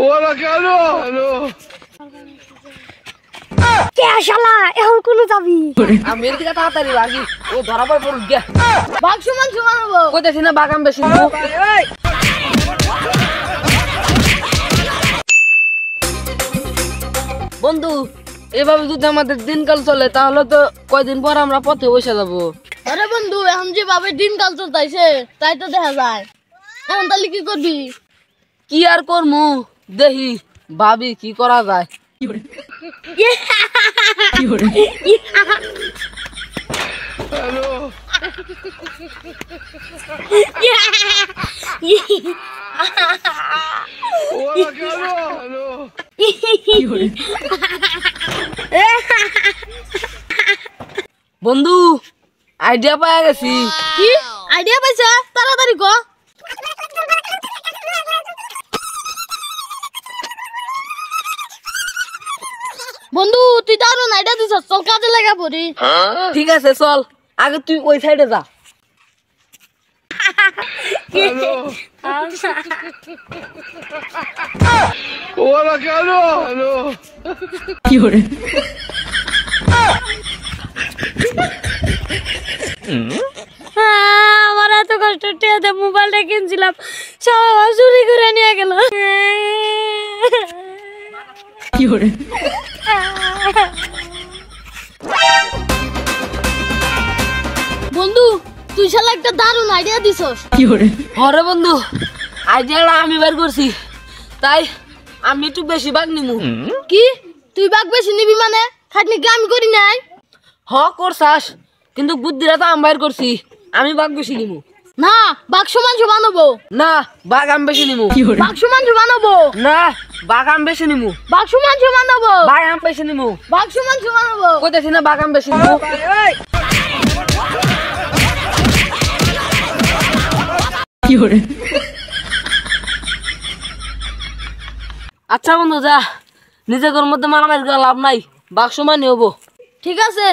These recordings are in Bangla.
ওরা কেন হ্যালো কে শালা এখন কোন যাবি আমি এদিকে তাড়াতাড়ি লাগি ও ধরা পড় পড়ুক গে বাঘ সমান সমান হবো কইতেছি না বাগান বেশি বন্ধু এভাবে যদি আমাদের দিনকাল চলে তাহলে তো কয়দিন পর আমরা পথে বসে যাবো। আরে বন্ধু এখন যেভাবে দিনকাল চলতেছে তাই তো দেখা যায়। এখন তাহলে কি করবি? কি আর করমু দেখি ভাবি কি করা যায়। হ্যালো ওরা কেন হ্যালো বন্ধু আইডিয়া পাওয়া গেছি। কি আইডিয়া পাইছা? তাড়াতাড়ি ক। বন্ধু তুই দারুন আইডিয়া দিছস, চল কাজে লাগা পড়ি। ঠিক আছে চল, আগে তুই ওই সাইডে যা। হ্যালো ওরা কেন হ্যালো আমার এত কষ্ট টিয়াতে মোবাইলটা কিনছিলাম, সব চুরি করে নিয়ে গেল। বন্ধু তুই শালা একটা দারুণ আইডিয়া দিছস। হরে বন্ধু আইডিয়াটা আমি বের করছি, তাই আমি একটু বেশি ভাগ নিমু। কি তুই বাঘ বেশি নিবি মানে? খাটনি কি আমি করি নাই? হ করছাস, কিন্তু বুদ্ধিটা তো আমি বাইর করছি, আমি ভাগ বেশি নিমু। না বাঘ সমান সমান হবো। না বাঘ আমি বেশি নিমু। বাঘ সমান সমান হবো। না বাঘ আমি বেশি নিমু। বাঘ সমান সমান হবো। বাঘ আমি বেশি নিমু। বাঘ সমান সমান হবো। কইতেছি না বাঘ আমি বেশি নিমু। আচ্ছা বন্ধু যা, নিজের মধ্যে মারামারি করে লাভ নাই, বাঘ সমানই হবো। ঠিক আছে।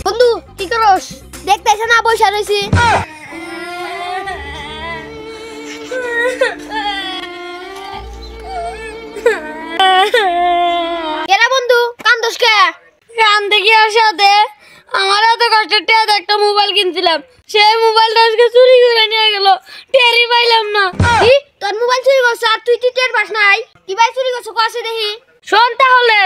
বন্ধু কি করস? দেখতেছ না বসে রইছি। কেরা বন্ধু কান্দস কে? কান্দে কি আর সাথে? আমার এত কষ্টের টিয়াতে একটা মোবাইল কিনছিলাম, সেই মোবাইলটা আজকে চুরি করে নিয়ে গেল, টেরই পাইলাম না। কি তোর মোবাইল চুরি করছ আর তুই টের পাস নাই? কি ভাই চুরি করছ কসে দেখি? শোন তাহলে।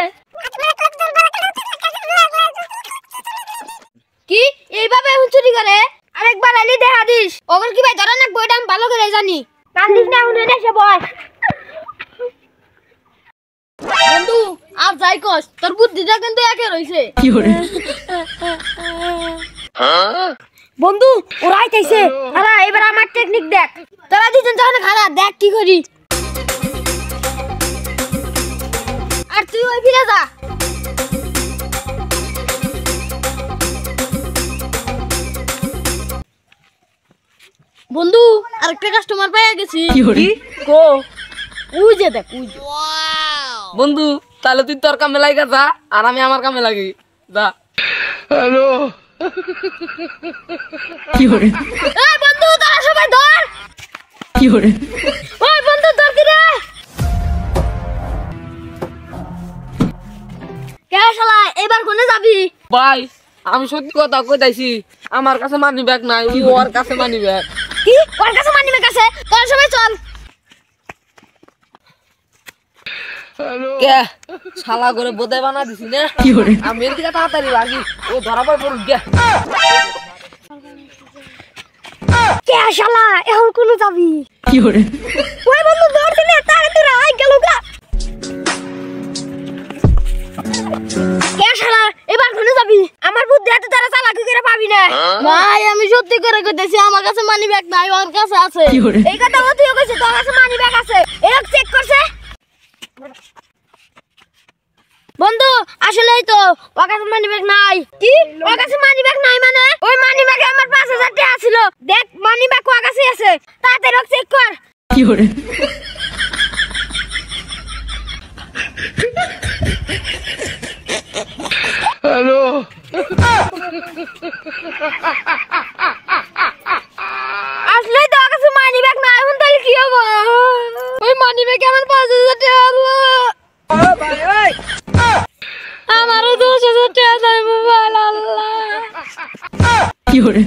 কি এইভাবে এখন চুরি করে? আরেকবার আইলি দেখা দিস। ওগর কি ভাই ধরা নাকবো এটা আমি ভালো করে জানি। কান্দিস না এখন এসে বস। বন্ধু আর যাই কস, তোর বুদ্ধিটা কিন্তু একে রইছে। বন্ধু ওরা আইতাইছে, আরে এবার আমার টেকনিক দেখ। তোরা দুজন যখন খারাপ দেখ কি করি। আর তুই ওই ফিরে যা। বন্ধু আরেকটা কাস্টমার পেয়ে গেছি। কি কো? ওই যে দেখ ওই যে। বন্ধু তাহলে তুই তোর কামে লাগা যা, আর আমি আমার কামে লাগি যা। হ্যালো এই বন্ধু তারা সবাই ধর। ওই বন্ধু ধর কি রে? কে শালা এবার কোনে যাবি? ভাই আমি সত্যি কথা কইতাছি, আমার কাছে মানি ব্যাগ নাই, ওর কাছে মানি ব্যাগ। কি ওর কাছে মানিবে কাছে? তোরা সবাই চল। হ্যালো কে শালা করে বোধাই বানা দিছি না, আমি এদিকে তাড়াতাড়ি লাগি ও ধরা পড় পড়ুক গে। কে শালা এখন কোনে যাবি? ওই বন্ধু ধর দিলে তাড়াতাড়ি আই গেল গা। কে শালা এবার কোনে যাবি? আমার বুদ্ধি এত তারা চালাকি করে পাবি না। ভাই আমি সত্যি করে কইতেছি, আমার কাছে মানি ব্যাগ নাই, ওর কাছে আছে। এই কথা ও তুইও কইছিস তোর কাছে মানি ব্যাগ আছে। এক চেক করছে বন্ধু, আসলেই তো ওর কাছে মানি ব্যাগ নাই। কি ওর কাছে মানি ব্যাগ নাই মানে? ওই মানি ব্যাগে আমার 5000 টাকা ছিল। দেখ মানি ব্যাগ ওর কাছে আছে, তাড়াতাড়ি চেক কর। আসলে তো কাছে মানি ব্যাগ না এখন তাহলে কি হবে ওই মানি ব্যাগ আমার 5,000 টাকা আল্লাহ আমারও 10,000 টাকা মোবাইল আল্লাহ কি হরে